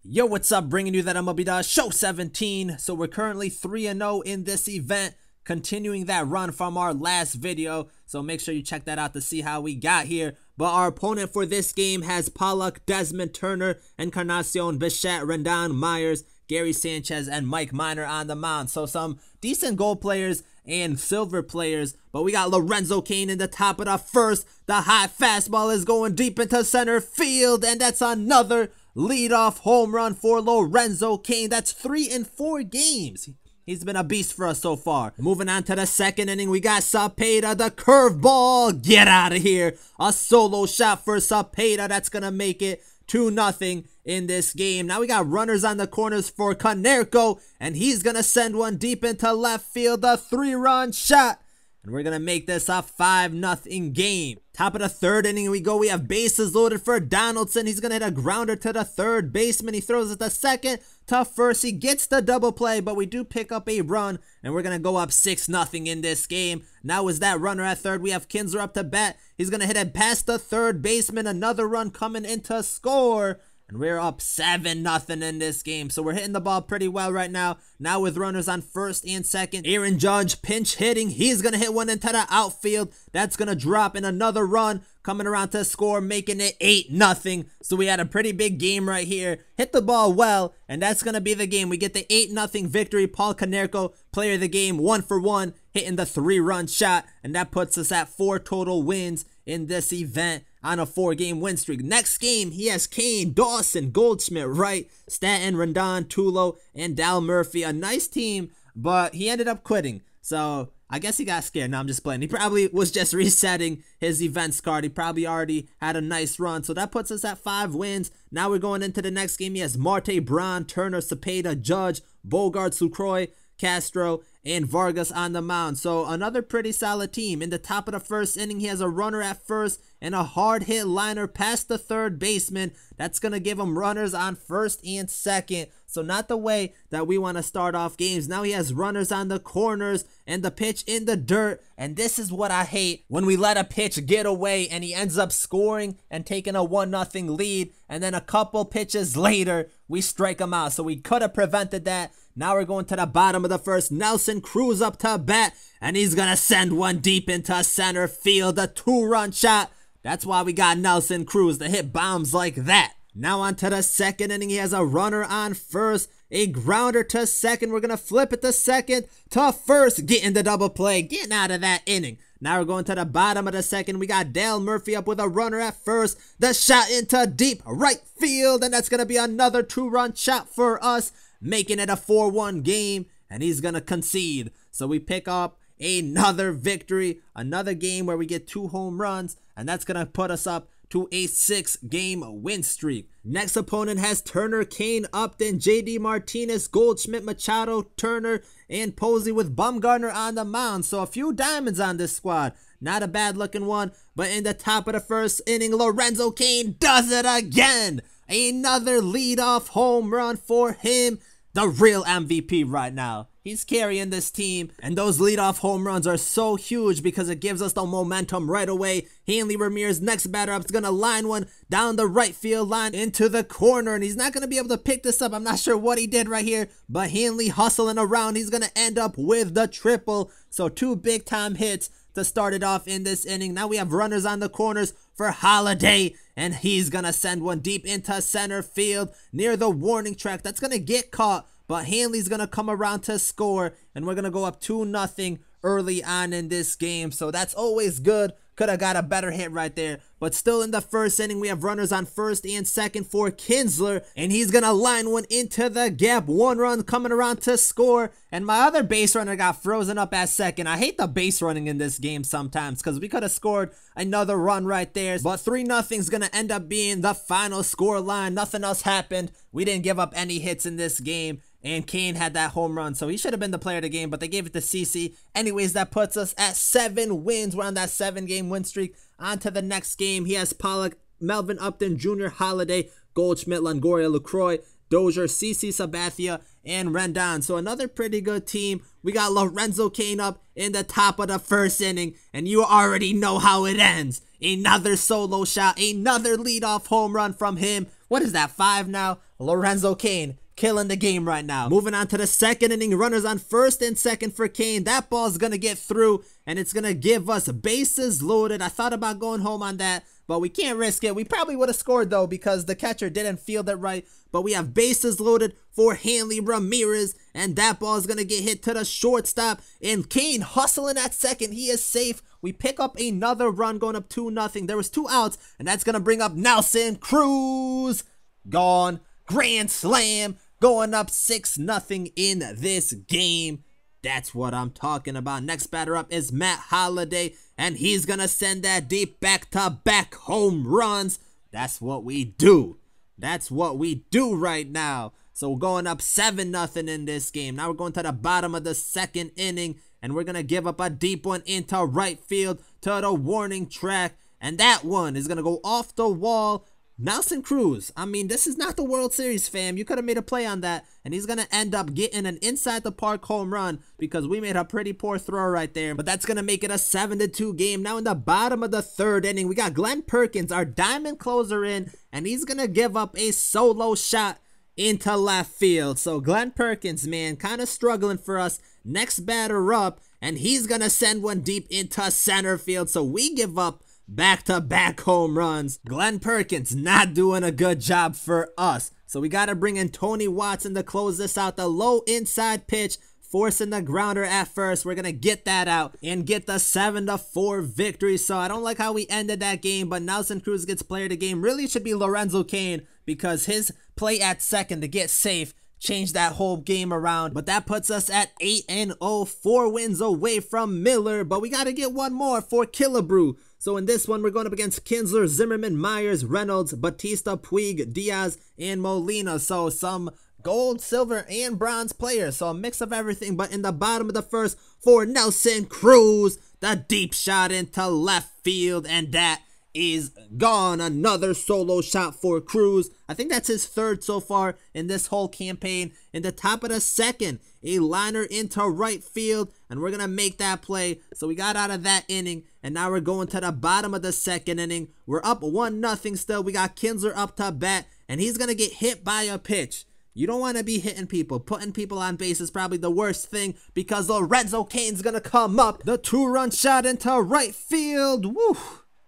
Yo, what's up? Bringing you that MLB Show 17. So we're currently 3-0 in this event, continuing that run from our last video. So make sure you check that out to see how we got here. But our opponent for this game has Pollock, Desmond Turner, Encarnacion, Bichette, Rendon, Myers, Gary Sanchez, and Mike Minor on the mound. So some decent gold players and silver players, but we got Lorenzo Cain in the top of the first. The high fastball is going deep into center field, and that's another leadoff home run for Lorenzo Cain. That's 3 in 4 games. He's been a beast for us so far. Moving on to the second inning, we got Cepeda, the curveball. Get out of here. A solo shot for Cepeda. That's going to make it 2-0 in this game. Now we got runners on the corners for Konerko, and he's going to send one deep into left field. A 3-run shot. And we're going to make this a 5-0 game. Top of the third inning we go. We have bases loaded for Donaldson. He's going to hit a grounder to the third baseman. He throws it to second, to first. He gets the double play, but we do pick up a run, and we're going to go up 6-0 in this game. Now is that runner at third. We have Kinsler up to bat. He's going to hit it past the third baseman. Another run coming in to score. And we're up 7-0 in this game. So we're hitting the ball pretty well right now. Now with runners on first and second. Aaron Judge pinch hitting. He's going to hit one into the outfield. That's going to drop in another run. Coming around to score, making it 8-0. So we had a pretty big game right here. Hit the ball well, and that's going to be the game. We get the 8-0 victory. Paul Konerko, player of the game, 1 for 1, hitting the 3-run shot. And that puts us at 4 total wins in this event on a 4-game win streak. Next game, he has Cain, Dawson, Goldschmidt, Wright, Stanton, Rendon, Tulo, and Dal Murphy. A nice team, but he ended up quitting. So I guess he got scared. No, I'm just playing. He probably was just resetting his events card. He probably already had a nice run. So that puts us at 5 wins. Now we're going into the next game. He has Marte, Braun, Turner, Cepeda, Judge, Bogarts, Lucroy, Castro, and Vargas on the mound. So another pretty solid team. In the top of the first inning, he has a runner at first and a hard hit liner past the third baseman. That's going to give him runners on first and second. So not the way that we want to start off games. Now he has runners on the corners and the pitch in the dirt. And this is what I hate, when we let a pitch get away and he ends up scoring and taking a 1-0 lead. And then a couple pitches later, we strike him out. So we could have prevented that. Now we're going to the bottom of the first. Nelson Cruz up to bat, and he's going to send one deep into center field. A 2-run shot. That's why we got Nelson Cruz to hit bombs like that. Now on to the second inning. He has a runner on first, a grounder to second. We're going to flip it to second, to first, getting the double play, getting out of that inning. Now we're going to the bottom of the second. We got Dale Murphy up with a runner at first. The shot into deep right field, and that's going to be another 2-run shot for us, making it a 4-1 game, and he's going to concede. So we pick up another victory, another game where we get 2 home runs, and that's going to put us up to a 6-game win streak. Next opponent has Turner, Cain, Upton, JD Martinez, Goldschmidt, Machado, Turner, and Posey with Bumgarner on the mound. So a few diamonds on this squad. Not a bad looking one, but in the top of the first inning, Lorenzo Cain does it again. Another leadoff home run for him. The real MVP right now. He's carrying this team, and those leadoff home runs are so huge because it gives us the momentum right away. Hanley Ramirez, next batter up, is going to line one down the right field line into the corner, and he's not going to be able to pick this up. I'm not sure what he did right here, but Hanley hustling around. He's going to end up with the triple. So 2 big-time hits to start it off in this inning. Now we have runners on the corners for Holiday, and he's going to send one deep into center field near the warning track. That's going to get caught, but Hanley's going to come around to score, and we're going to go up 2-0 early on in this game. So that's always good. Could have got a better hit right there. But still in the first inning, we have runners on first and second for Kinsler, and he's going to line one into the gap. 1 run coming around to score, and my other base runner got frozen up at second. I hate the base running in this game sometimes because we could have scored another run right there. But 3-0 is going to end up being the final score line. Nothing else happened. We didn't give up any hits in this game. And Cain had that home run, so he should have been the player of the game, but they gave it to CC. Anyways, that puts us at 7 wins. We're on that 7-game win streak. On to the next game. He has Pollock, Melvin Upton, Jr., Holiday, Goldschmidt, Longoria, LaCroix, Dozier, CC Sabathia, and Rendon. So another pretty good team. We got Lorenzo Cain up in the top of the first inning, and you already know how it ends. Another solo shot, another leadoff home run from him. What is that, 5 now? Lorenzo CAIN killing the game right now. Moving on to the second inning, runners on first and second for CAIN. That ball's gonna get through, and it's gonna give us bases loaded. I thought about going home on that, but we can't risk it. We probably would have scored though because the catcher didn't field it right. But we have bases loaded for Hanley Ramirez, and that ball is gonna get hit to the shortstop. And CAIN hustling at second. He is safe. We pick up another run, going up 2-0. There was 2 outs, and that's gonna bring up Nelson Cruz. Gone. Grand slam. Going up 6-0 in this game. That's what I'm talking about. Next batter up is Matt Holliday, and he's gonna send that deep back-to-back home runs. That's what we do. That's what we do right now. So we're going up 7-0 in this game. Now we're going to the bottom of the second inning, and we're gonna give up a deep one into right field to the warning track, and that one is gonna go off the wall. Nelson Cruz, I mean, this is not the World Series, fam. You could have made a play on that, and he's going to end up getting an inside-the-park home run because we made a pretty poor throw right there. But that's going to make it a 7-2 game. Now in the bottom of the third inning, we got Glenn Perkins, our diamond closer, in, and he's going to give up a solo shot into left field. So Glenn Perkins, man, kind of struggling for us. Next batter up, and he's going to send one deep into center field. So we give up back-to-back home runs. Glenn Perkins not doing a good job for us. So we got to bring in Tony Watson to close this out. The low inside pitch, forcing the grounder at first. We're going to get that out and get the 7-4 victory. So I don't like how we ended that game, but Nelson Cruz gets player of the game. Really should be Lorenzo CAIN because his play at second to get safe changed that whole game around. But that puts us at 8-0, 4 wins away from Miller. But we got to get one more for Killebrew. So in this one, we're going up against Kinsler, Zimmerman, Myers, Reynolds, Batista, Puig, Diaz, and Molina. So some gold, silver, and bronze players. So a mix of everything. But in the bottom of the first for Nelson Cruz, the deep shot into left field, and that is gone. Another solo shot for Cruz. I think that's his third so far in this whole campaign. In the top of the second, a liner into right field, and we're gonna make that play. So we got out of that inning, and now we're going to the bottom of the second inning. We're up 1-0 still. We got Kinsler up to bat, and he's gonna get hit by a pitch. You don't want to be hitting people. Putting people on base is probably the worst thing because Lorenzo CAIN's gonna come up. The 2-run shot into right field. Woo!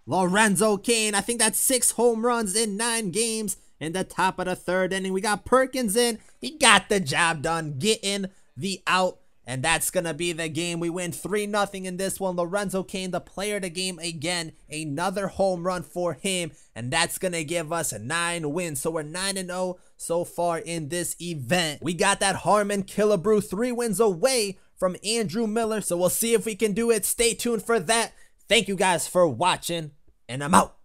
Lorenzo CAIN, I think that's 6 home runs in 9 games. In the top of the third inning, we got Perkins in. He got the job done, getting the out, and that's going to be the game. We win 3-0 in this one. Lorenzo CAIN, the player of the game again. Another home run for him, and that's going to give us 9 wins. So we're 9-0 so far in this event. We got that Harmon Killebrew 3 wins away from Andrew Miller, so we'll see if we can do it. Stay tuned for that. Thank you guys for watching, and I'm out.